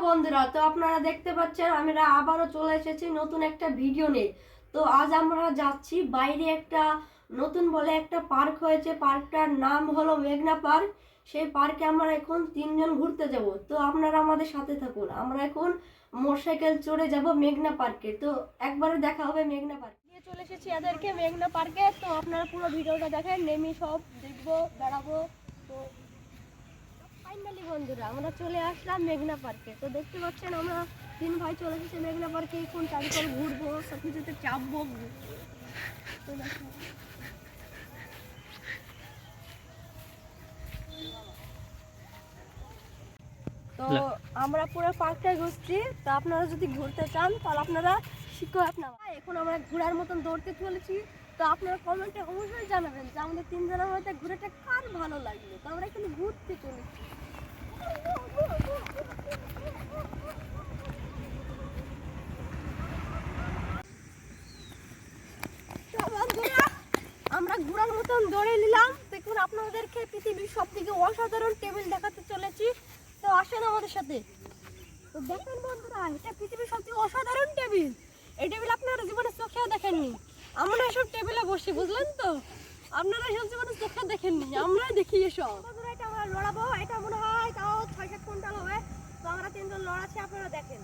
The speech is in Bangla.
বন্ধুরা, তো আপনারা দেখতে পাচ্ছেন আমরা আবারও চলে এসেছি নতুন একটা ভিডিও নিয়ে। তো আজ আমরা যাচ্ছি বাইরে একটা নতুন বলে একটা পার্ক হয়েছে, পার্কটার নাম হলো মেঘনা পার্ক। সেই পার্কে আমরা এখন 3 জন ঘুরতে যাব। তো আপনারা আমাদের সাথে থাকুন। আমরা এখন মোটরসাইকেল চড়ে যাব মেঘনা পার্কে। তো একবারে দেখা হবে মেঘনা পার্কে। নিয়ে চলে এসেছি এদেরকে মেঘনা পার্কে। তো আপনারা পুরো ভিডিওটা দেখেন, নেমে সব দেখবো, বেড়াবো। তো ফাইনালি বন্ধুরা আমরা চলে আসলাম মেঘনা পার্কে। তো দেখতে পাচ্ছেন আমরা 3 ভাই চলে এসেছি মেঘনা পার্কে। এখন চারিপাশ ঘুরবো, সব কিছুতে চাপবো। তো তো আমরা পুরো পার্কটাই ঘুরছি। তো আপনারা যদি ঘুরতে চান তাহলে আপনারা শিখো আপনারা। এখন আমরা ঘোরার মতন দৌড়তে চলেছি। তো আপনারা কমেন্টে অবশ্যই জানাবেন যে আমাদের 3 জনের মধ্যে ঘুরেটা কার ভালো লাগলো। তো আমরা এখানে ঘুরতে চলেছি। আমরা ঘোরার মতন দৌড়ে নিলাম। দেখুন আপনাদেরকে পৃথিবীর সব থেকে অসাধারণ টেবিল দেখাতে চলেছি। তো আসেন আমাদের সাথে। তো দেখেন বন্ধুরা, এটা পৃথিবীর সবচেয়ে অসাধারণ টেবিল। এই টেবিল আপনারা জীবনে চোখেও দেখেননি। আমরা এসব টেবিলে বসি, বুঝলেন তো? আপনারা এসব জীবনে চোখে দেখেননি, আমরাই দেখি এসব। বন্ধুরা, এটা আমরা লড়াবো। এটা মনে হয় তাও 6-7 কুইন্টাল হবে। তো আমরা 3 জন লড়াচ্ছি, আপনারা দেখেন।